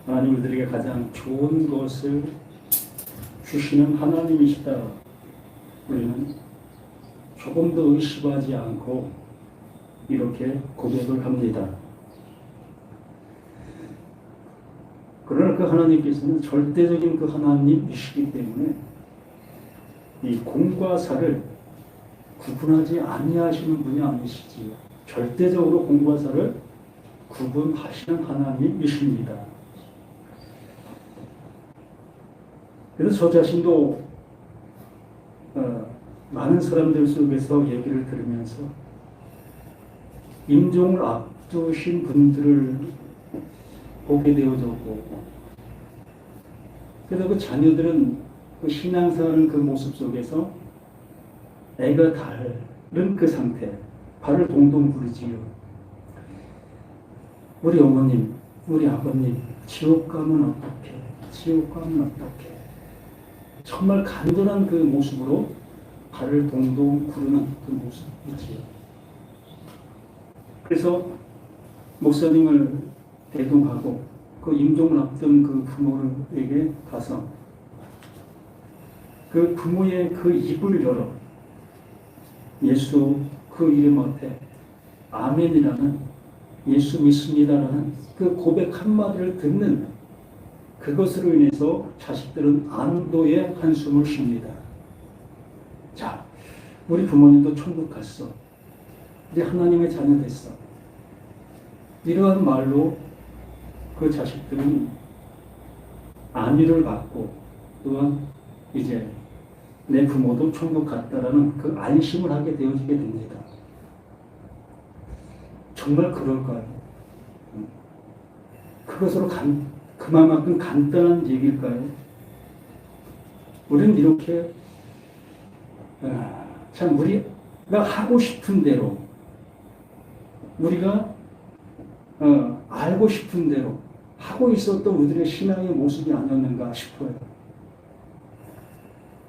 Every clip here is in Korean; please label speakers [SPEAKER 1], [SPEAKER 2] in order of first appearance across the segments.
[SPEAKER 1] 하나님 우리들에게 가장 좋은 것을 주시는 하나님이시다. 우리는 조금도 의심하지 않고 이렇게 고백을 합니다. 그러나 그 하나님께서는 절대적인 그 하나님이시기 때문에 이 공과 사를 구분하지 아니하시는 분이 아니시지요. 절대적으로 공과 사를 구분하시는 하나님이십니다. 그래서 저 자신도 많은 사람들 속에서 얘기를 들으면서 임종을 앞두신 분들을 보게 되어졌고, 그래서 그 자녀들은 그 신앙생활하는 그 모습 속에서 애가 다른 그 상태, 발을 동동 구르지요. 우리 어머님, 우리 아버님, 지옥 가면 어떡해? 지옥 가면 어떡해? 정말 간절한 그 모습으로 발을 동동 구르는 그 모습이지요. 그래서 목사님을 대동하고 그 임종을 앞둔 그 부모에게 가서 그 부모의 그 입을 열어 예수 그 이름 앞에 아멘이라는, 예수 믿습니다라는 그 고백 한마디를 듣는 그것으로 인해서 자식들은 안도의 한숨을 쉽니다. 자, 우리 부모님도 천국 갔어. 이제 하나님의 자녀 됐어. 이러한 말로 그 자식들은 안위를 받고, 또한 이제 내 부모도 천국 갔다라는 그 안심을 하게 되어지게 됩니다. 정말 그럴까요? 그것으로 그만큼 간단한 얘기일까요? 우리는 이렇게 참 우리가 하고 싶은 대로, 우리가 알고 싶은 대로 하고 있었던 우리들의 신앙의 모습이 아니었는가 싶어요.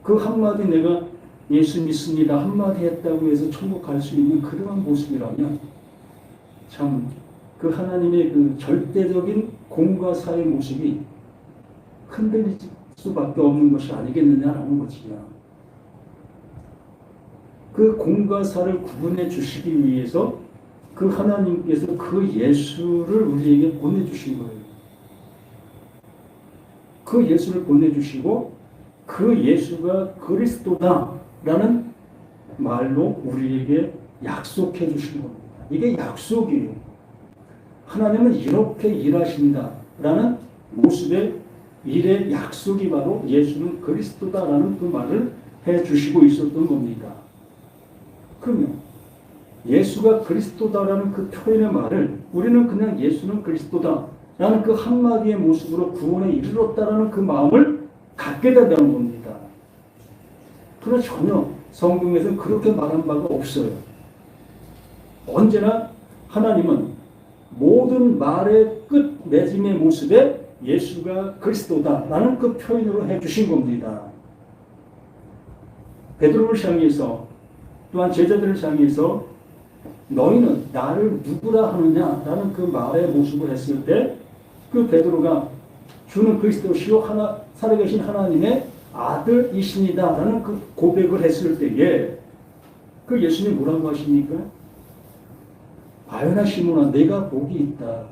[SPEAKER 1] 그 한마디 내가 예수 믿습니다 한마디 했다고 해서 천국 갈 수 있는 그러한 모습이라면 참 그 하나님의 그 절대적인 공과 사의 모습이 흔들릴 수밖에 없는 것이 아니겠느냐라는 것이야. 그 공과 사를 구분해 주시기 위해서 그 하나님께서 그 예수를 우리에게 보내주신 거예요. 그 예수를 보내주시고 그 예수가 그리스도다라는 말로 우리에게 약속해 주신 겁니다. 이게 약속이에요. 하나님은 이렇게 일하신다라는 모습의 일의 약속이 바로 예수는 그리스도다라는 그 말을 해주시고 있었던 겁니다. 그러면 예수가 그리스도다라는 그 표현의 말을 우리는 그냥 예수는 그리스도다라는 그 한마디의 모습으로 구원에 이르렀다라는 그 마음을 갖게 된다는 겁니다. 그러나 전혀 성경에서는 그렇게 말한 바가 없어요. 언제나 하나님은 모든 말의 끝 맺음의 모습에 예수가 그리스도다라는 그 표현으로 해주신 겁니다. 베드로를 향해서, 또한 제자들을 향해서 너희는 나를 누구라 하느냐라는 그 말의 모습을 했을 때 그 베드로가 주는 그리스도시요 살아계신 하나님의 아들이십니다라는 그 고백을 했을 때에 그 예수님이 뭐라고 하십니까? 바요나 시몬아, 내가 복이 있다.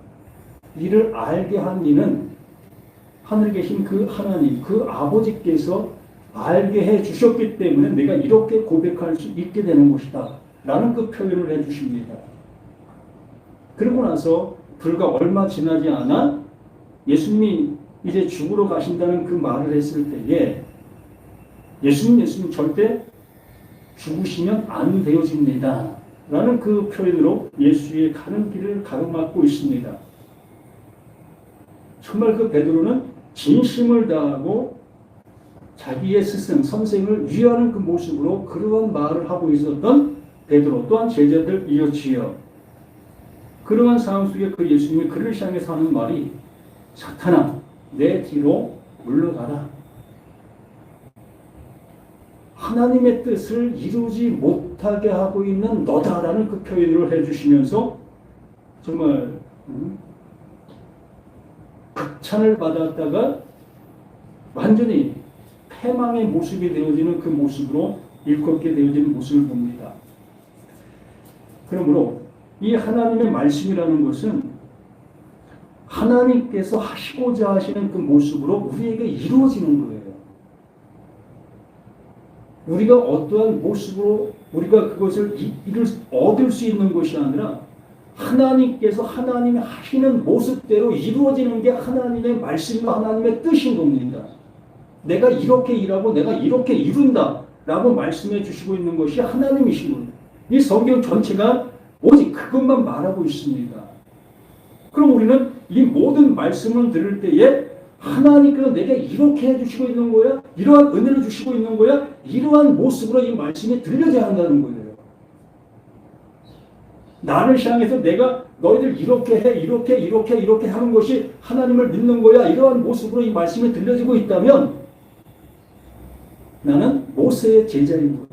[SPEAKER 1] 이를 알게 한 이는 하늘에 계신 그 하나님, 그 아버지께서 알게 해 주셨기 때문에 내가 이렇게 고백할 수 있게 되는 것이다 라는 그 표현을 해 주십니다. 그러고 나서 불과 얼마 지나지 않아 예수님이 이제 죽으러 가신다는 그 말을 했을 때에 예수님 절대 죽으시면 안 되어집니다 라는 그 표현으로 예수의 가는 길을 가로막고 있습니다. 정말 그 베드로는 진심을 다하고 자기의 스승, 선생을 위하는 그 모습으로 그러한 말을 하고 있었던 베드로, 또한 제자들이었지요. 그러한 상황 속에 그 예수님이 그를 향해서 하는 말이 사탄아, 내 뒤로 물러가라. 하나님의 뜻을 이루지 못하게 하고 있는 너다라는 그 표현을 해주시면서 정말 낙찬을 받았다가 완전히 패망의 모습이 되어지는 그 모습으로 일컫게 되어지는 모습을 봅니다. 그러므로 이 하나님의 말씀이라는 것은 하나님께서 하시고자 하시는 그 모습으로 우리에게 이루어지는 거예요. 우리가 어떠한 모습으로 우리가 그것을 얻을 수 있는 것이 아니라 하나님께서 하나님이 하시는 모습대로 이루어지는 게 하나님의 말씀과 하나님의 뜻인 겁니다. 내가 이렇게 일하고 내가 이렇게 이룬다 라고 말씀해 주시고 있는 것이 하나님이신 겁니다. 이 성경 전체가 오직 그것만 말하고 있습니다. 그럼 우리는 이 모든 말씀을 들을 때에 하나님께서 내게 이렇게 해주시고 있는 거야? 이러한 은혜를 주시고 있는 거야? 이러한 모습으로 이 말씀이 들려져야 한다는 거예요. 나를 향해서 내가 너희들 이렇게 해, 이렇게 하는 것이 하나님을 믿는 거야. 이러한 모습으로 이 말씀이 들려지고 있다면 나는 모세의 제자인 거예요.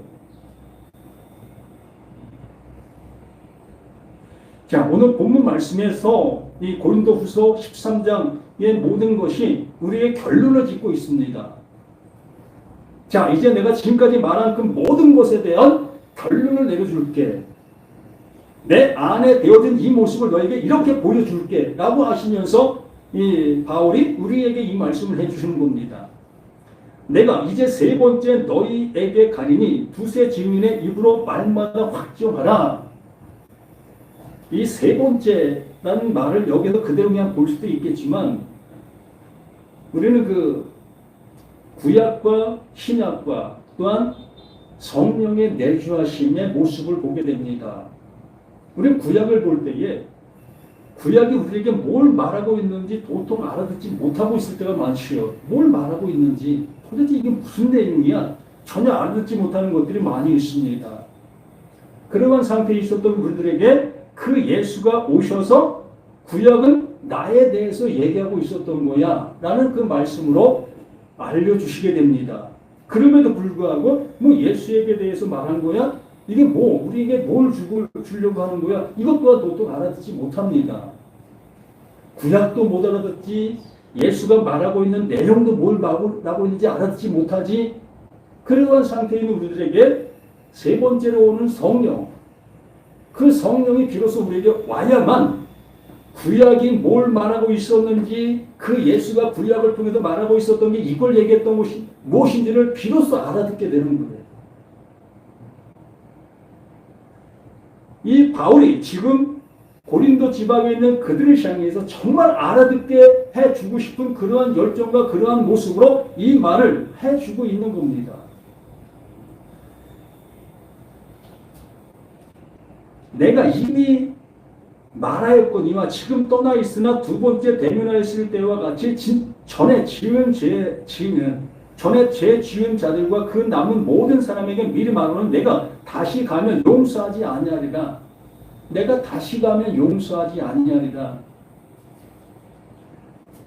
[SPEAKER 1] 자, 오늘 본문 말씀에서 이 고린도후서 13장의 모든 것이 우리의 결론을 짓고 있습니다. 자, 이제 내가 지금까지 말한 그 모든 것에 대한 결론을 내려줄게. 내 안에 되어진 이 모습을 너에게 이렇게 보여줄게 라고 하시면서 이 바울이 우리에게 이 말씀을 해주시는 겁니다. 내가 이제 세 번째 너희에게 가리니 두세 증인의 입으로 말마다 확정하라. 이 세 번째라는 말을 여기서 그대로 그냥 볼 수도 있겠지만 우리는 그 구약과 신약과 또한 성령의 내주하심의 모습을 보게 됩니다. 우리는 구약을 볼 때에 구약이 우리에게 뭘 말하고 있는지 보통 알아듣지 못하고 있을 때가 많지요. 뭘 말하고 있는지 도대체 이게 무슨 내용이야? 전혀 알아듣지 못하는 것들이 많이 있습니다. 그러한 상태에 있었던 우리들에게 그 예수가 오셔서 구약은 나에 대해서 얘기하고 있었던 거야 라는 그 말씀으로 알려주시게 됩니다. 그럼에도 불구하고 뭐 예수에게 대해서 말한 거야? 이게 뭐 우리에게 뭘 주려고 하는 거야? 이것 또한 도통 알아듣지 못합니다. 구약도 못 알아듣지, 예수가 말하고 있는 내용도 뭘 말하고 있는지 알아듣지 못하지. 그러한 상태에 있는 우리들에게 세 번째로 오는 성령, 그 성령이 비로소 우리에게 와야만 구약이 뭘 말하고 있었는지, 그 예수가 구약을 통해서 말하고 있었던 게 이걸 얘기했던 것이 무엇인지를 비로소 알아듣게 되는 거예요. 이 바울이 지금 고린도 지방에 있는 그들을 향해서 정말 알아듣게 해주고 싶은 그러한 열정과 그러한 모습으로 이 말을 해주고 있는 겁니다. 내가 이미 말하였거니와 지금 떠나 있으나 두 번째 대면하였을 때와 같이 전에 죄 지은 자들과 그 남은 모든 사람에게 미리 말하는 내가 다시 가면 용서하지 아니하리라. 내가 다시 가면 용서하지 아니하리라.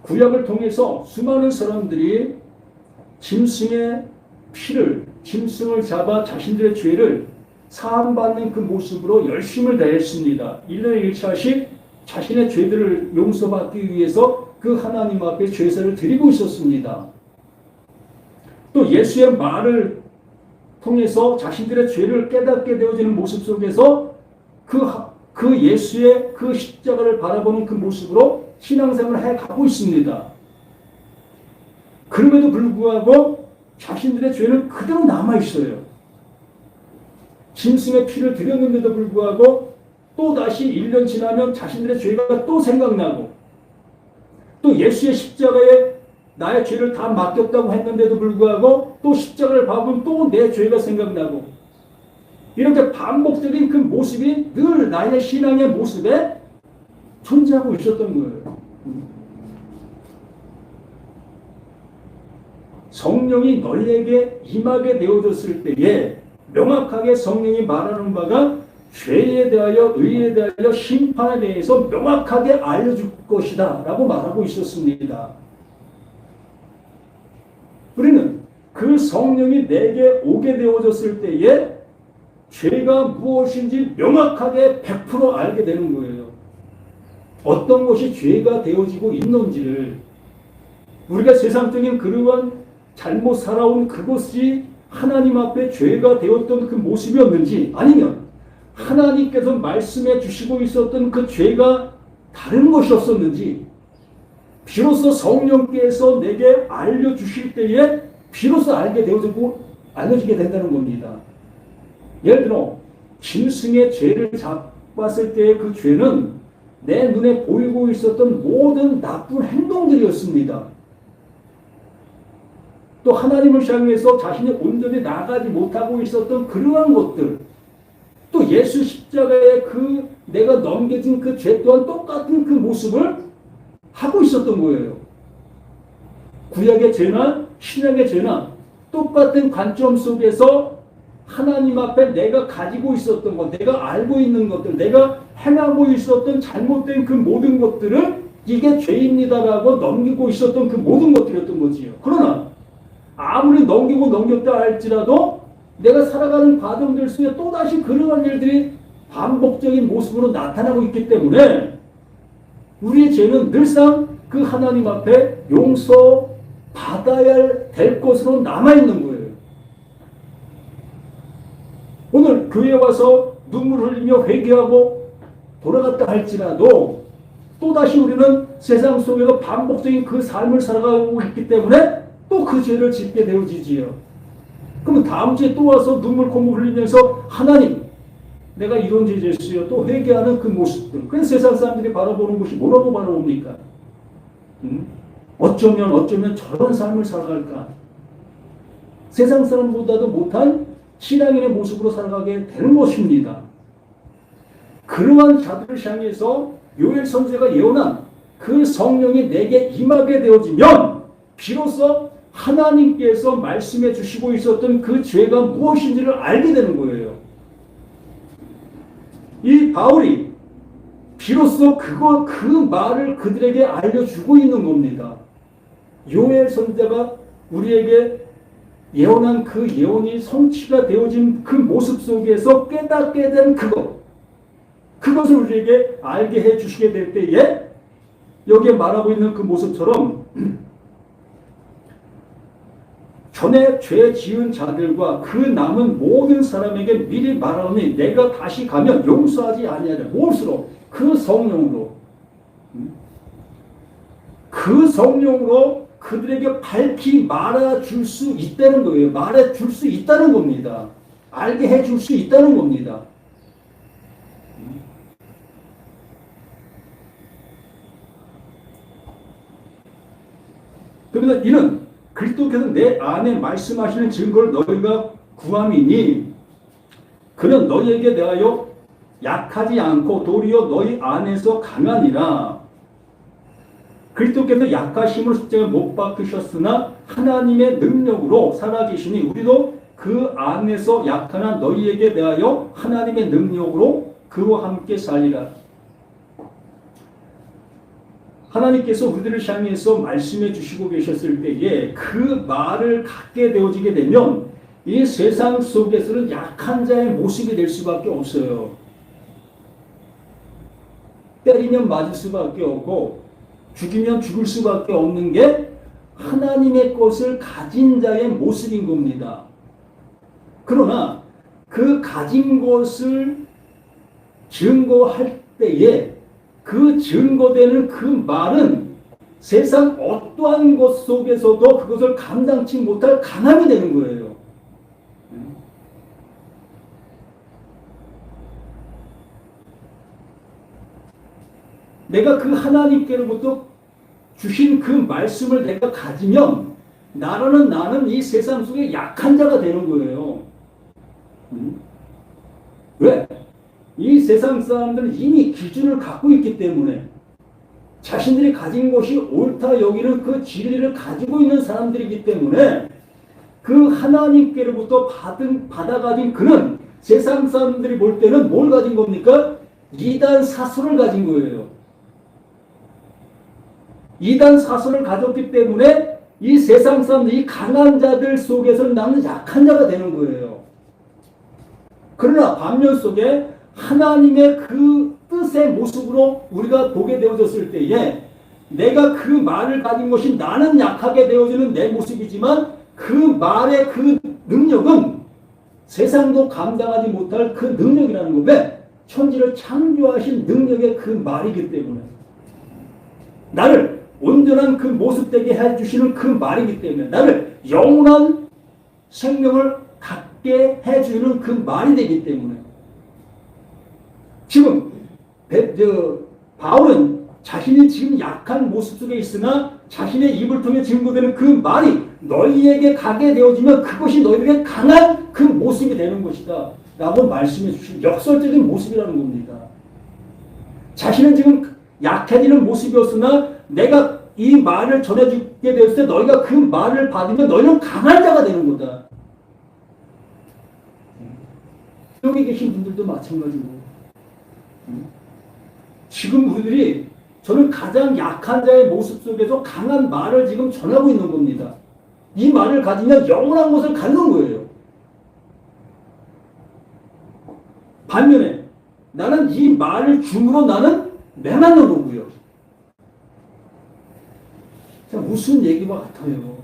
[SPEAKER 1] 구약을 통해서 수많은 사람들이 짐승을 잡아 자신들의 죄를 사함받는 그 모습으로 열심을 다했습니다. 1년에 1차씩 자신의 죄들을 용서받기 위해서 그 하나님 앞에 제사를 드리고 있었습니다. 또 예수의 말을 통해서 자신들의 죄를 깨닫게 되어지는 모습 속에서 그 예수의 그 십자가를 바라보는 그 모습으로 신앙생활을 해가고 있습니다. 그럼에도 불구하고 자신들의 죄는 그대로 남아있어요. 짐승의 피를 드렸는데도 불구하고 또 다시 1년 지나면 자신들의 죄가 또 생각나고, 또 예수의 십자가에 나의 죄를 다 맡겼다고 했는데도 불구하고 또 십자가를 밟으면 또 내 죄가 생각나고, 이렇게 반복적인 그 모습이 늘 나의 신앙의 모습에 존재하고 있었던 거예요. 성령이 너희에게 임하게 되어졌을 때에 명확하게 성령이 말하는 바가 죄에 대하여, 의에 대하여, 심판에 대해서 명확하게 알려줄 것이다 라고 말하고 있었습니다. 우리는 그 성령이 내게 오게 되어졌을 때에 죄가 무엇인지 명확하게 100% 알게 되는 거예요. 어떤 것이 죄가 되어지고 있는지를 우리가 세상적인 그러한 잘못 살아온 그것이 하나님 앞에 죄가 되었던 그 모습이었는지, 아니면 하나님께서 말씀해 주시고 있었던 그 죄가 다른 것이었었는지, 비로소 성령께서 내게 알려주실 때에 비로소 알려지게 된다는 겁니다. 예를 들어 짐승의 죄를 잡았을 때의 그 죄는 내 눈에 보이고 있었던 모든 나쁜 행동들이었습니다. 또 하나님을 향해서 자신이 온전히 나가지 못하고 있었던 그러한 것들, 또 예수 십자가에 그 내가 넘겨진 그 죄 또한 똑같은 그 모습을 하고 있었던 거예요. 구약의 죄나 신약의 죄나 똑같은 관점 속에서 하나님 앞에 내가 가지고 있었던 것, 내가 알고 있는 것들, 내가 행하고 있었던 잘못된 그 모든 것들을 이게 죄입니다라고 넘기고 있었던 그 모든 것들이었던 거지요. 그러나 아무리 넘겼다 할지라도 내가 살아가는 과정들 속에 또다시 그러한 일들이 반복적인 모습으로 나타나고 있기 때문에 우리의 죄는 늘상 그 하나님 앞에 용서받아야 될 것으로 남아있는 거예요. 오늘 교회에 와서 눈물 흘리며 회개하고 돌아갔다 할지라도 또다시 우리는 세상 속에서 반복적인 그 삶을 살아가고 있기 때문에 또 그 죄를 짓게 되어지지요. 그러면 다음 주에 또 와서 눈물 콧물 흘리면서 하나님 내가 이런 죄 졌어요. 또 회개하는 그 모습들. 그래서 세상 사람들이 바라보는 것이 뭐라고 바라봅니까? 어쩌면 저런 삶을 살아갈까? 세상 사람보다도 못한 신앙인의 모습으로 살아가게 되는 것입니다. 그러한 자들을 향해서 요엘 선지자가 예언한 그 성령이 내게 임하게 되어지면 비로소 하나님께서 말씀해 주시고 있었던 그 죄가 무엇인지를 알게 되는 거예요. 이 바울이 비로소 그 말을 그들에게 알려주고 있는 겁니다. 요엘 선지자가 우리에게 예언한 그 예언이 성취가 되어진 그 모습 속에서 깨닫게 된 그것을 우리에게 알게 해 주시게 될 때에 여기에 말하고 있는 그 모습처럼 전에 죄 지은 자들과 그 남은 모든 사람에게 미리 말하오니 내가 다시 가면 용서하지 아니하리라. 무엇으로? 그 성령으로. 그 성령으로 그들에게 밝히 말해줄 수 있다는 거예요. 말해줄 수 있다는 겁니다. 알게 해줄 수 있다는 겁니다. 그러면 이는 그리스도께서 내 안에 말씀하시는 증거를 너희가 구함이니 그는 너희에게 대하여 약하지 않고 도리어 너희 안에서 강하니라. 그리스도께서 약하심을 십자가에 못 박으셨으나 하나님의 능력으로 살아계시니 우리도 그 안에서 약한 한 너희에게 대하여 하나님의 능력으로 그와 함께 살리라. 하나님께서 우리들을 향해서 말씀해 주시고 계셨을 때에 그 말을 갖게 되어지게 되면 이 세상 속에서는 약한 자의 모습이 될 수밖에 없어요. 때리면 맞을 수밖에 없고 죽이면 죽을 수밖에 없는 게 하나님의 것을 가진 자의 모습인 겁니다. 그러나 그 가진 것을 증거할 때에 그 증거되는 그 말은 세상 어떠한 것 속에서도 그것을 감당치 못할 강함이 되는 거예요. 내가 그 하나님께로부터 주신 그 말씀을 내가 가지면 나는 이 세상 속에 약한 자가 되는 거예요. 왜? 이 세상 사람들은 이미 기준을 갖고 있기 때문에 자신들이 가진 것이 옳다 여기는 그 진리를 가지고 있는 사람들이기 때문에 그 하나님께로부터 받아가진 그는 세상 사람들이 볼 때는 뭘 가진 겁니까? 이단 사설을 가진 거예요. 이단 사설을 가졌기 때문에 이 세상 사람들, 이 강한 자들 속에서는 나는 약한 자가 되는 거예요. 그러나 반면 속에 하나님의 그 뜻의 모습으로 우리가 보게 되어졌을 때에 내가 그 말을 가진 것이 나는 약하게 되어지는 내 모습이지만 그 말의 그 능력은 세상도 감당하지 못할 그 능력이라는 거. 왜? 천지를 창조하신 능력의 그 말이기 때문에. 나를 온전한 그 모습 되게 해주시는 그 말이기 때문에. 나를 영원한 생명을 갖게 해주는 그 말이 되기 때문에. 지금 바울은 자신이 지금 약한 모습 속에 있으나 자신의 입을 통해 증거되는 그 말이 너희에게 가게 되어지면 그것이 너희에게 강한 그 모습이 되는 것이다 라고 말씀해 주신 역설적인 모습이라는 겁니다. 자신은 지금 약해지는 모습이었으나 내가 이 말을 전해주게 되었을 때 너희가 그 말을 받으면 너희는 강한 자가 되는 거다. 여기 계신 분들도 마찬가지고 지금 우리들이 저는 가장 약한 자의 모습 속에서 강한 말을 지금 전하고 있는 겁니다. 이 말을 가지면 영원한 것을 갖는 거예요. 반면에 나는 이 말을 줌으로 나는 매맞는 거고요. 자, 무슨 얘기와 같아요.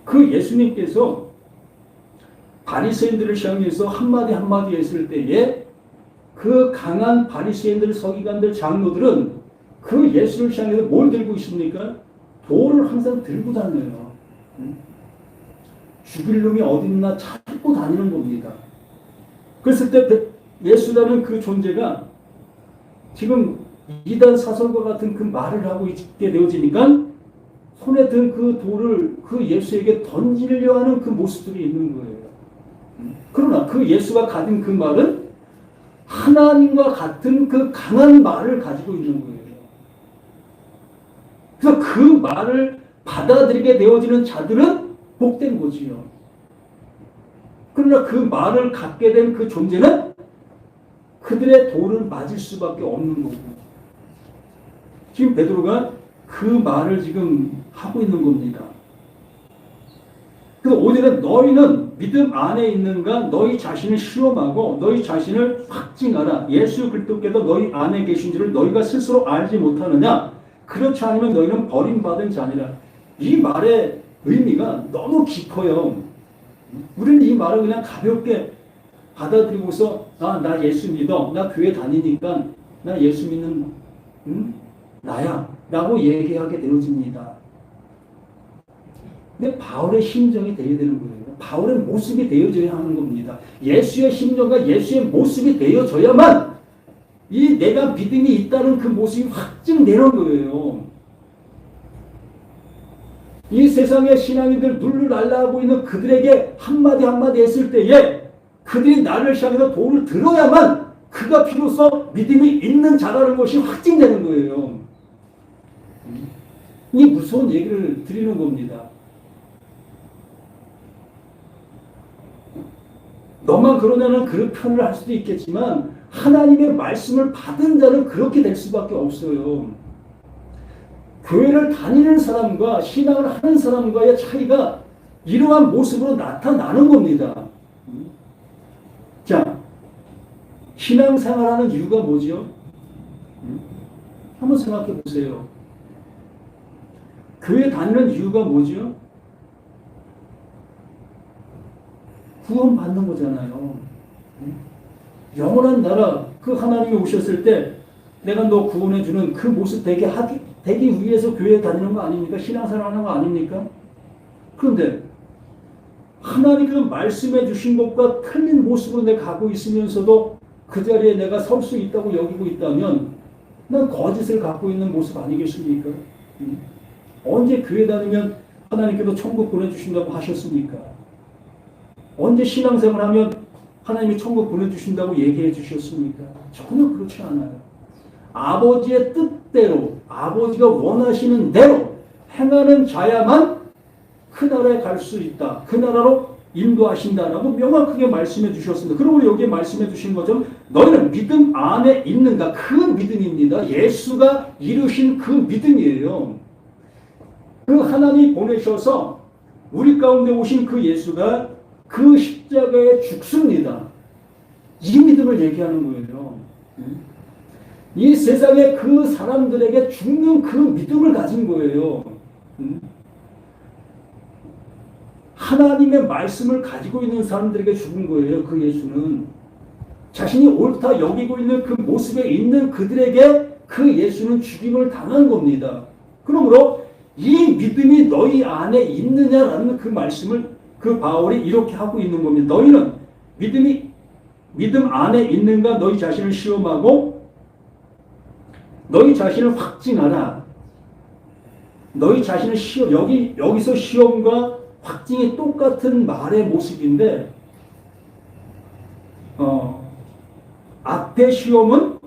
[SPEAKER 1] 그 예수님께서 바리새인들을 향해서 한마디 한마디 했을 때에 그 강한 바리새인들, 서기관들, 장로들은 그 예수를 향해서 뭘 들고 있습니까? 돌을 항상 들고 다녀요. 죽일 놈이 어딨나 찾고 다니는 겁니다. 그랬을 때 예수라는 그 존재가 지금 이단 사설과 같은 그 말을 하고 있게 되어지니까 손에 든 그 돌을 그 예수에게 던지려 하는 그 모습들이 있는 거예요. 그러나 그 예수가 가진 그 말은 하나님과 같은 그 강한 말을 가지고 있는 거예요. 그래서 그 말을 받아들이게 되어지는 자들은 복된 거지요. 그러나 그 말을 갖게 된 그 존재는 그들의 돌을 맞을 수밖에 없는 거고. 지금 베드로가 그 말을 지금 하고 있는 겁니다. 그래서 오늘은 너희는 믿음 안에 있는가 너희 자신을 시험하고 너희 자신을 확증하라. 예수 그리스도께서 너희 안에 계신 줄을 너희가 스스로 알지 못하느냐. 그렇지 않으면 너희는 버림받은 자니라. 이 말의 의미가 너무 깊어요. 우리는 이 말을 그냥 가볍게 받아들이고서 나 예수 믿어. 나 교회 다니니까 나 예수 믿는 나야 라고 얘기하게 되어집니다. 근데 바울의 심정이 되어야 되는 거예요. 바울의 모습이 되어져야 하는 겁니다. 예수의 심정과 예수의 모습이 되어져야만 이 내가 믿음이 있다는 그 모습이 확증되는 거예요. 이 세상의 신앙인들 룰루랄라하고 있는 그들에게 한마디 한마디 했을 때에 그들이 나를 향해서 돌을 들어야만 그가 비로소 믿음이 있는 자라는 것이 확증되는 거예요. 이 무서운 얘기를 드리는 겁니다. 너만 그러냐는 그런 표현을 할 수도 있겠지만 하나님의 말씀을 받은 자는 그렇게 될 수밖에 없어요. 교회를 다니는 사람과 신앙을 하는 사람과의 차이가 이러한 모습으로 나타나는 겁니다. 자, 신앙생활하는 이유가 뭐죠? 한번 생각해 보세요. 교회 다니는 이유가 뭐죠? 구원받는 거잖아요. 영원한 나라, 그 하나님이 오셨을 때 내가 너 구원해주는 그 모습 되기 위해서 교회에 다니는 거 아닙니까? 신앙생활 하는 거 아닙니까? 그런데 하나님께서 말씀해 주신 것과 틀린 모습으로 내가 가고 있으면서도 그 자리에 내가 설 수 있다고 여기고 있다면 난 거짓을 갖고 있는 모습 아니겠습니까? 언제 교회 다니면 하나님께서 천국 보내주신다고 하셨습니까? 언제 신앙생활하면 하나님이 천국 보내주신다고 얘기해 주셨습니까? 전혀 그렇지 않아요. 아버지의 뜻대로 아버지가 원하시는 대로 행하는 자야만 그 나라에 갈 수 있다. 그 나라로 인도하신다라고 명확하게 말씀해 주셨습니다. 그리고 여기에 말씀해 주신 것처럼 너희는 믿음 안에 있는가? 그 믿음입니다. 예수가 이루신 그 믿음이에요. 그 하나님이 보내셔서 우리 가운데 오신 그 예수가 그 십자가에 죽습니다. 이 믿음을 얘기하는 거예요. 이 세상에 그 사람들에게 죽는 그 믿음을 가진 거예요. 하나님의 말씀을 가지고 있는 사람들에게 죽은 거예요. 그 예수는. 자신이 옳다 여기고 있는 그 모습에 있는 그들에게 그 예수는 죽임을 당한 겁니다. 그러므로 이 믿음이 너희 안에 있느냐라는 그 말씀을 그 바울이 이렇게 하고 있는 겁니다. 너희는 믿음 안에 있는가 너희 자신을 시험하고 너희 자신을 확증하라. 너희 자신을 여기서 시험과 확증이 똑같은 말의 모습인데, 앞에 시험은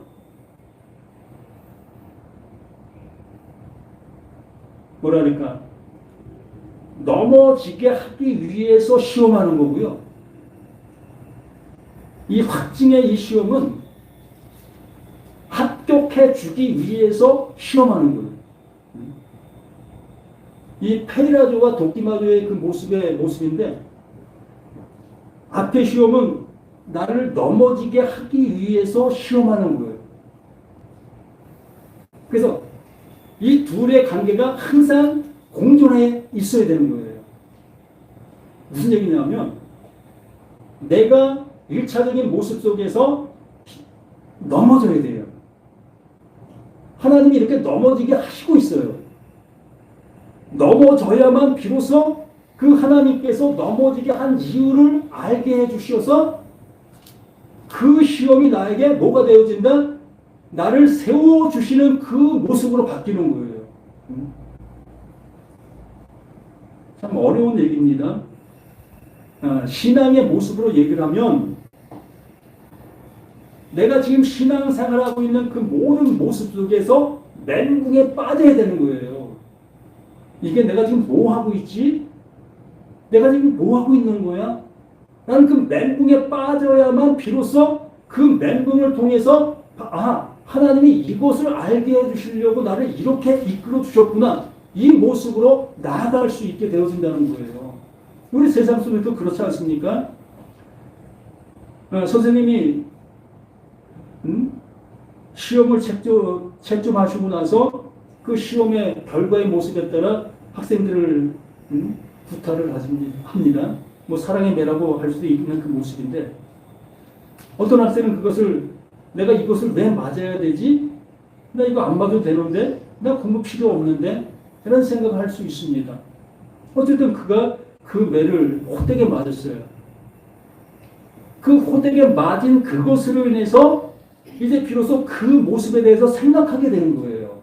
[SPEAKER 1] 뭐라니까 넘어지게 하기 위해서 시험하는 거고요. 이 확증의 이 시험은 합격해 주기 위해서 시험하는 거예요. 이 페이라조와 도끼마조의 그 모습인데, 앞에 시험은 나를 넘어지게 하기 위해서 시험하는 거예요. 그래서 이 둘의 관계가 항상 공존해 있어야 되는 거예요. 무슨 얘기냐면, 내가 1차적인 모습 속에서 넘어져야 돼요. 하나님이 이렇게 넘어지게 하시고 있어요. 넘어져야만 비로소 그 하나님께서 넘어지게 한 이유를 알게 해주셔서 그 시험이 나에게 뭐가 되어진다? 나를 세워주시는 그 모습으로 바뀌는 거예요. 참 어려운 얘기입니다. 신앙의 모습으로 얘기를 하면 내가 지금 신앙생활하고 있는 그 모든 모습 속에서 멘붕에 빠져야 되는 거예요. 이게 내가 지금 뭐 하고 있지? 내가 지금 뭐 하고 있는 거야? 나는 그 멘붕에 빠져야만 비로소 그 멘붕을 통해서 하나님이 이것을 알게 해주시려고 나를 이렇게 이끌어 주셨구나. 이 모습으로 나아갈 수 있게 되어진다는 거예요. 우리 세상 속에도 그렇지 않습니까? 선생님이 시험을 채점하시고 나서 그 시험의 결과의 모습에 따라 학생들을 구타를 합니다. 뭐 사랑의 매라고 할 수도 있는 그 모습인데, 어떤 학생은 내가 이것을 왜 맞아야 되지? 나 이거 안 맞아도 되는데? 나 공부 필요 없는데? 이런 생각을 할 수 있습니다. 어쨌든 그가 그 매를 호되게 맞았어요. 그 호되게 맞은 그것으로 인해서 이제 비로소 그 모습에 대해서 생각하게 되는 거예요.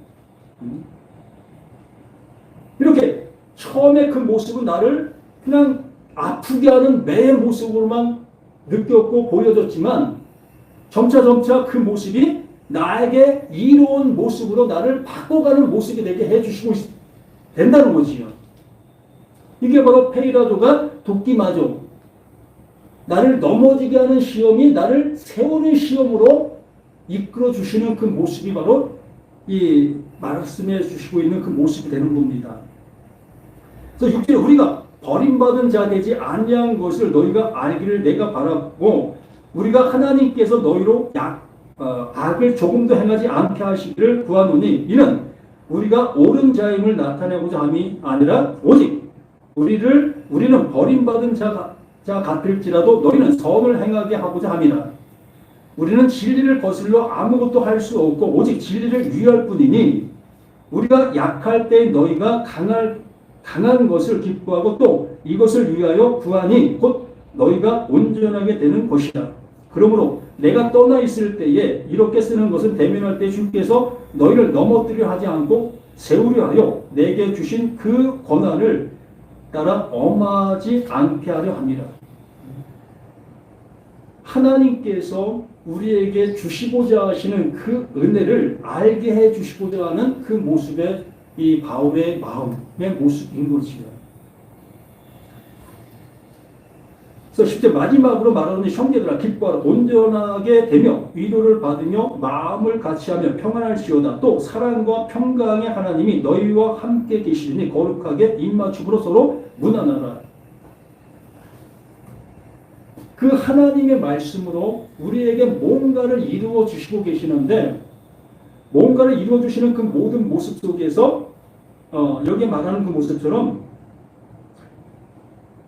[SPEAKER 1] 이렇게 처음에 그 모습은 나를 그냥 아프게 하는 매의 모습으로만 느꼈고 보여졌지만, 점차 그 모습이 나에게 이로운 모습으로 나를 바꿔가는 모습이 되게 해주시고 된다는 거지요. 이게 바로 페이라조가 도끼마조, 나를 넘어지게 하는 시험이 나를 세우는 시험으로 이끌어 주시는 그 모습이 바로 이 말씀해 주시고 있는 그 모습이 되는 겁니다. 그래서 6절에 우리가 버림받은 자 되지 아니한 것을 너희가 알기를 내가 바라고, 우리가 하나님께서 너희로 악을 조금도 행하지 않게 하시기를 구하노니, 이는 우리가 옳은 자임을 나타내고자 함이 아니라 오직 우리는 버림받은 자 같을지라도 너희는 선을 행하게 하고자 함이라. 우리는 진리를 거슬러 아무것도 할 수 없고 오직 진리를 위할 뿐이니, 우리가 약할 때 너희가 강한 것을 기뻐하고 또 이것을 위하여 구하니 곧 너희가 온전하게 되는 것이다. 그러므로 내가 떠나 있을 때에 이렇게 쓰는 것은 대면할 때 주께서 너희를 넘어뜨려 하지 않고 세우려 하여 내게 주신 그 권한을 따라 엄하지 않게 하려 합니다. 하나님께서 우리에게 주시고자 하시는 그 은혜를 알게 해 주시고자 하는 그 모습의 이 바울의 마음의 모습인 것이요. 그래서 10절 마지막으로 말하는 형제들아 기뻐하라. 온전하게 되며 위로를 받으며 마음을 같이하며 평안할지어다. 또 사랑과 평강의 하나님이 너희와 함께 계시니 거룩하게 입맞춤으로 서로 문안하라. 그 하나님의 말씀으로 우리에게 뭔가를 이루어 주시고 계시는데, 뭔가를 이루어주시는 그 모든 모습 속에서 여기에 말하는 그 모습처럼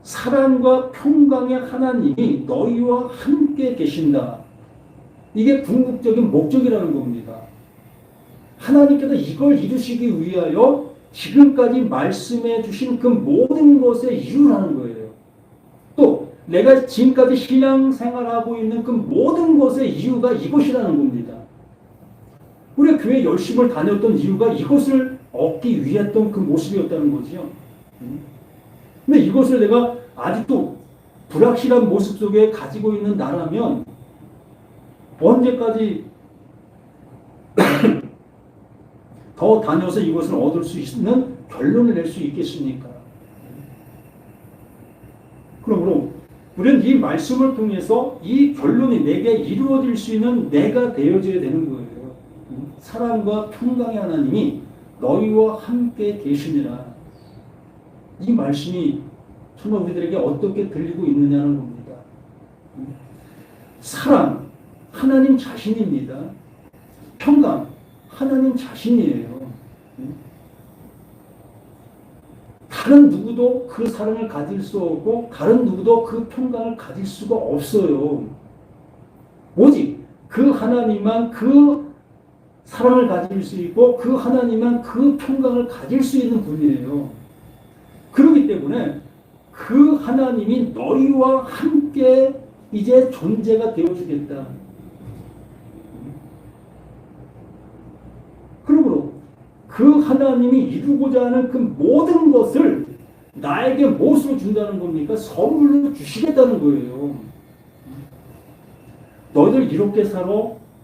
[SPEAKER 1] 사랑과 평강의 하나님이 너희와 함께 계신다. 이게 궁극적인 목적이라는 겁니다. 하나님께서 이걸 이루시기 위하여 지금까지 말씀해 주신 그 모든 것의 이유라는 거예요. 또 내가 지금까지 신앙생활하고 있는 그 모든 것의 이유가 이것이라는 겁니다. 우리 교회 열심을 다녔던 이유가 이것을 얻기 위했던 그 모습이었다는 거죠. 근데 이것을 내가 아직도 불확실한 모습 속에 가지고 있는 나라면 언제까지 더 다녀서 이것을 얻을 수 있는 결론을 낼 수 있겠습니까? 그러므로 우리는 이 말씀을 통해서 이 결론이 내게 이루어질 수 있는 내가 되어져야 되는 거예요. 사랑과 평강의 하나님이 너희와 함께 계시니라. 이 말씀이 정말 우리들에게 어떻게 들리고 있느냐는 겁니다. 사랑, 하나님 자신입니다. 평강, 하나님 자신이에요. 다른 누구도 그 사랑을 가질 수 없고 다른 누구도 그 평강을 가질 수가 없어요. 오직 그 하나님만 그 사랑을 가질 수 있고 그 하나님만 그 평강을 가질 수 있는 분이에요. 그렇기 때문에 그 하나님이 너희와 함께 이제 존재가 되어주겠다. 그러므로 그 하나님이 이루고자 하는 그 모든 것을 나에게 무엇으로 준다는 겁니까? 선물로 주시겠다는 거예요. 너희들 이렇게 살아,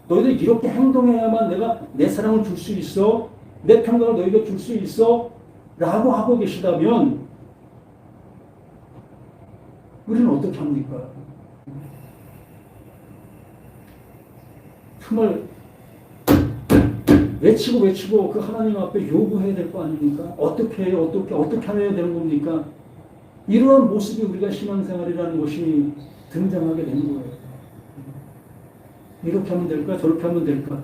[SPEAKER 1] 너희들 이렇게 행동해야만 내가 내 사랑을 줄 수 있어, 내 평강을 너희에게 줄 수 있어 라고 하고 계시다면 우리는 어떻게 합니까? 정말 외치고 그 하나님 앞에 요구해야 될 거 아닙니까? 어떻게 해요? 어떻게 하면 되는 겁니까? 이러한 모습이 우리가 신앙생활이라는 것이 등장하게 되는 거예요. 이렇게 하면 될까? 저렇게 하면 될까?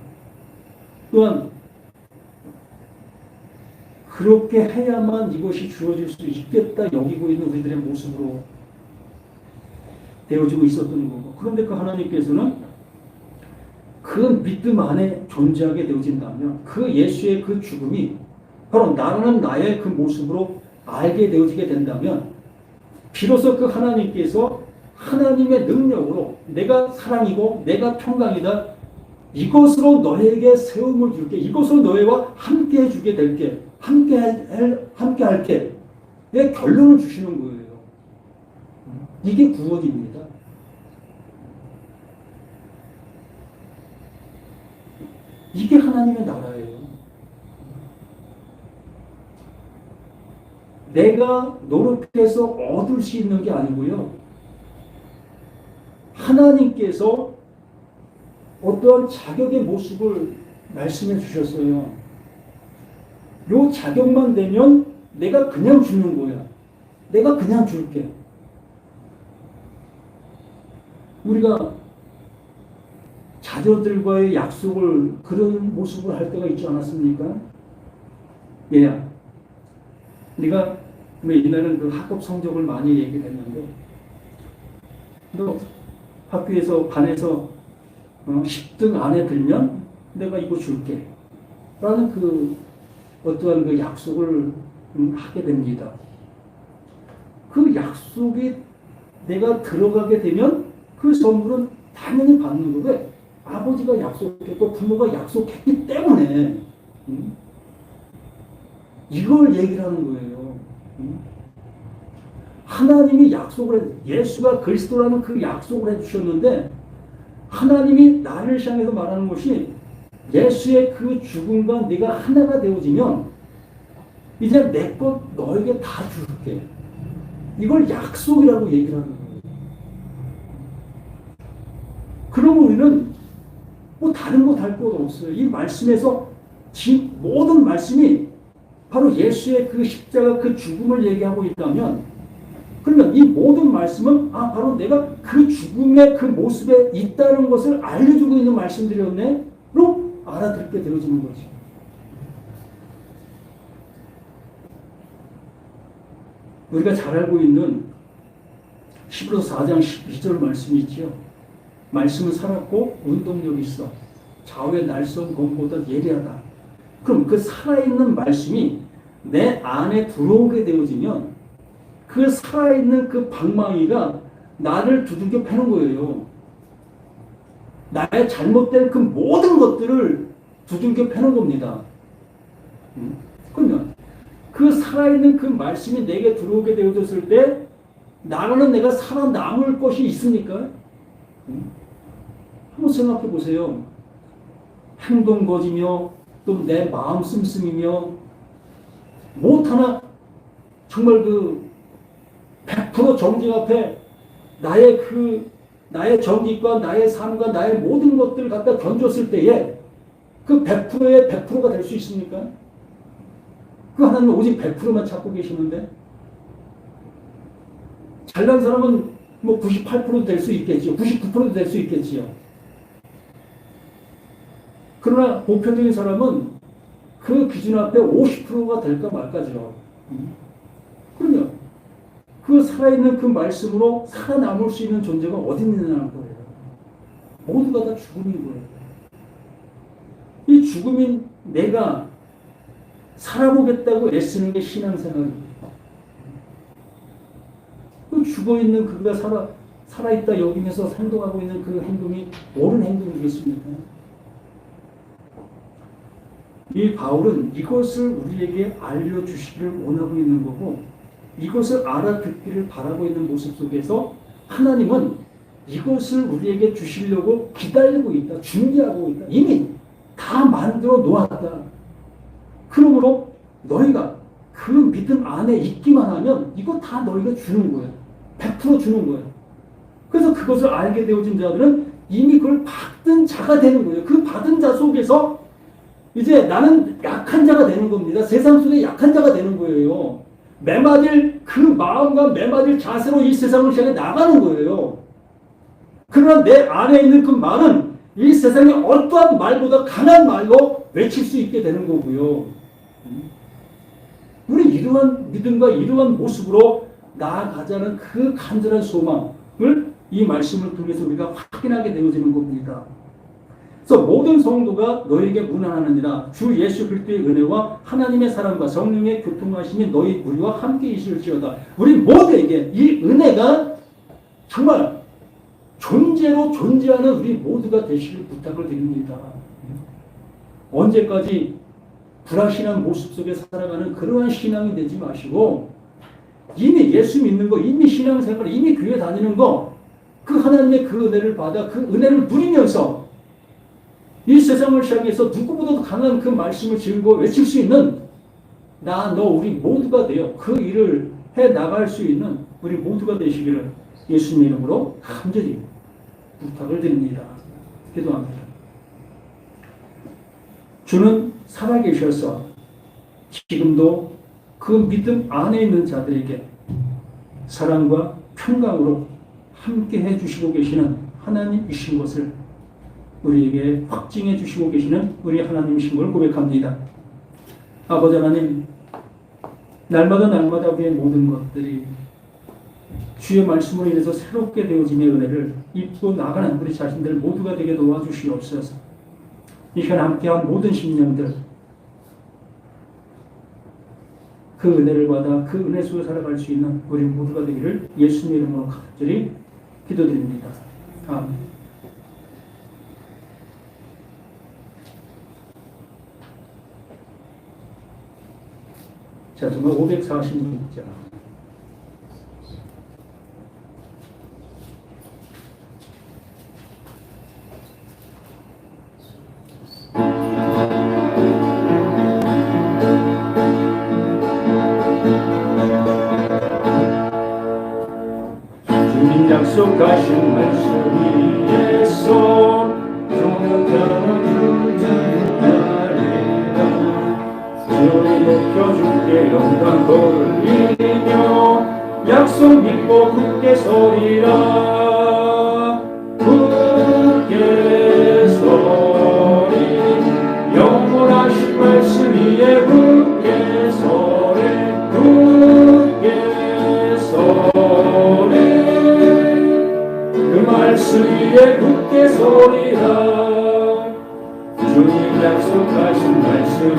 [SPEAKER 1] 또한 그렇게 해야만 이것이 주어질 수 있겠다 여기고 있는 우리들의 모습으로 되어지고 있었던 거고. 그런데 그 하나님께서는 그 믿음 안에 존재하게 되어진다면 그 예수의 그 죽음이 바로 나라는 나의 그 모습으로 알게 되어지게 된다면 비로소 그 하나님께서 하나님의 능력으로 내가 사랑이고 내가 평강이다. 이것으로 너에게 세움을 줄게. 이것으로 너희와 함께 해주게 될게. 함께 할게. 내 결론을 주시는 거예요. 이게 구원입니다. 이게 하나님의 나라예요. 내가 노력해서 얻을 수 있는 게 아니고요. 하나님께서 어떠한 자격의 모습을 말씀해 주셨어요. 요 자격만 되면 내가 그냥 주는 거야. 내가 그냥 줄게. 우리가 자녀들과의 약속을 그런 모습을 할 때가 있지 않았습니까? 얘야, 네가 이날은 그 학업 성적을 많이 얘기를 했는데 너 학교에서 반에서 10등 안에 들면 내가 이거 줄게 라는 그 어떠한 그 약속을 하게 됩니다. 그 약속이 내가 들어가게 되면 그 선물은 당연히 받는 거고 아버지가 약속했고 부모가 약속했기 때문에 이걸 얘기를 하는 거예요. 하나님이 약속을 예수가 그리스도라는 그 약속을 해주셨는데 하나님이 나를 향해서 말하는 것이 예수의 그 죽음과 네가 하나가 되어지면 이제 내 것 너에게 다 줄게. 이걸 약속이라고 얘기를 하는 거예요. 그러면 우리는 뭐 다른 거 할 것 없어요. 이 말씀에서 모든 말씀이 바로 예수의 그 십자가 그 죽음을 얘기하고 있다면 그러면 이 모든 말씀은 바로 내가 그 죽음의 그 모습에 있다는 것을 알려주고 있는 말씀들이었네. 그럼 알아듣게 되어지는 거지. 우리가 잘 알고 있는 히브리서 4장 12절 말씀이 있죠. 말씀은 살았고 운동력이 있어. 좌우의 날선 검보다 예리하다. 그럼 그 살아있는 말씀이 내 안에 들어오게 되어지면 그 살아있는 그 방망이가 나를 두들겨 패는 거예요. 나의 잘못된 그 모든 것들을 두들겨 패는 겁니다. 그러면 그 살아있는 그 말씀이 내게 들어오게 되어졌을 때 나는 내가 살아남을 것이 있습니까? 한번 생각해 보세요. 행동 거지며 또 내 마음 씀씀이며 못하나 정말 그 100% 정직 앞에 나의 정직과 나의 삶과 나의 모든 것들을 갖다 던졌을 때에 그 100%의 100%가 될 수 있습니까? 그 하나님은 오직 100%만 찾고 계시는데 잘난 사람은 뭐 98%도 될 수 있겠지요. 99%도 될 수 있겠지요. 그러나 보편적인 사람은 그 기준 앞에 50%가 될까 말까죠. 그러면 그 살아있는 그 말씀으로 살아남을 수 있는 존재가 어디 있느냐는 거예요. 모두가 다 죽음인 거예요. 이 죽음인 내가 살아보겠다고 애쓰는 게 신앙생활입니다. 그 죽어있는 그가 살아있다 여기면서 행동하고 있는 그 행동이 옳은 행동이겠습니까? 이 바울은 이것을 우리에게 알려주시기를 원하고 있는 거고 이것을 알아듣기를 바라고 있는 모습 속에서 하나님은 이것을 우리에게 주시려고 기다리고 있다. 준비하고 있다. 이미 다 만들어 놓았다. 그러므로 너희가 그 믿음 안에 있기만 하면 이거 다 너희가 주는 거예요. 100% 주는 거예요. 그래서 그것을 알게 되어진 자들은 이미 그걸 받은 자가 되는 거예요. 그 받은 자 속에서 이제 나는 약한 자가 되는 겁니다. 세상 속에 약한 자가 되는 거예요. 매맞을 그 마음과 매맞을 자세로 이 세상을 향해 나가는 거예요. 그러나 내 안에 있는 그 말은 이 세상의 어떠한 말보다 강한 말로 외칠 수 있게 되는 거고요. 우리 이러한 믿음과 이러한 모습으로 나아가자는 그 간절한 소망을 이 말씀을 통해서 우리가 확인하게 되어지는 겁니다. 그래서 모든 성도가 너에게 문안하느니라. 주 예수 그리스도의 은혜와 하나님의 사랑과 성령의 교통하심이 너희 우리와 함께 있을지어다. 우리 모두에게 이 은혜가 정말 존재로 존재하는 우리 모두가 되시길 부탁을 드립니다. 언제까지 불확실한 모습 속에 살아가는 그러한 신앙이 되지 마시고 이미 예수 믿는 거, 이미 신앙생활, 이미 교회 다니는 거, 그 하나님의 그 은혜를 받아 그 은혜를 누리면서 이 세상을 향해서 누구보다도 강한 그 말씀을 즐거워 외칠 수 있는 나, 너, 우리 모두가 되어 그 일을 해 나갈 수 있는 우리 모두가 되시기를 예수님의 이름으로 간절히 부탁을 드립니다. 기도합니다. 주는 살아계셔서 지금도 그 믿음 안에 있는 자들에게 사랑과 평강으로 함께 해주시고 계시는 하나님이신 것을 우리에게 확증해 주시고 계시는 우리 하나님이신 걸 고백합니다. 아버지 하나님, 날마다 우리의 모든 것들이 주의 말씀으로 인해서 새롭게 되어짐의 은혜를 입고 나가는 우리 자신들 모두가 되게 도와주시옵소서. 이 시간 함께한 모든 심령들 그 은혜를 받아 그 은혜 속에 살아갈 수 있는 우리 모두가 되기를 예수님의 이름으로 간절히 기도드립니다. 아멘. 자, 정말 546자. 주님 약속하신 말씀 위에서 영원한 주님 높여줄게 영광 돌리며 약속 믿고 굳게 서리라 굳게 서리 위에 굳게 서리라. 주님 약속하신 말씀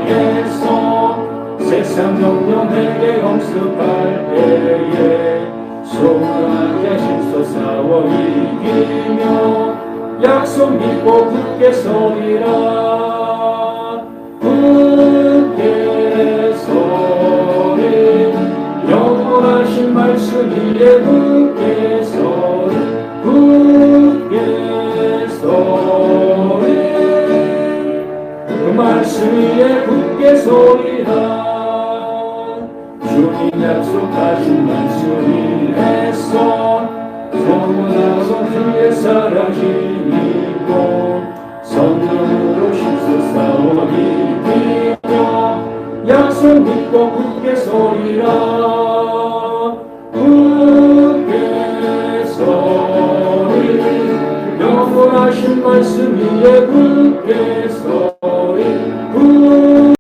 [SPEAKER 1] 위에서 세상 영령에게 엄습할 때에 소중하게 힘써 싸워 이기며 약속 믿고 굳게 서리라. 굳게 서리 영원하신 말씀 위에 굳게 서리 굳게 서리 그 말씀 위에 굳게 서리라. 주님 약속하신 말씀 위에서 소문나서 주의 사랑 힘입고 성령으로 힘써 싸워 이기며 약속 믿고 굳게 서리라. 굳게 서리 영원하신 말씀 위에 굳게 서리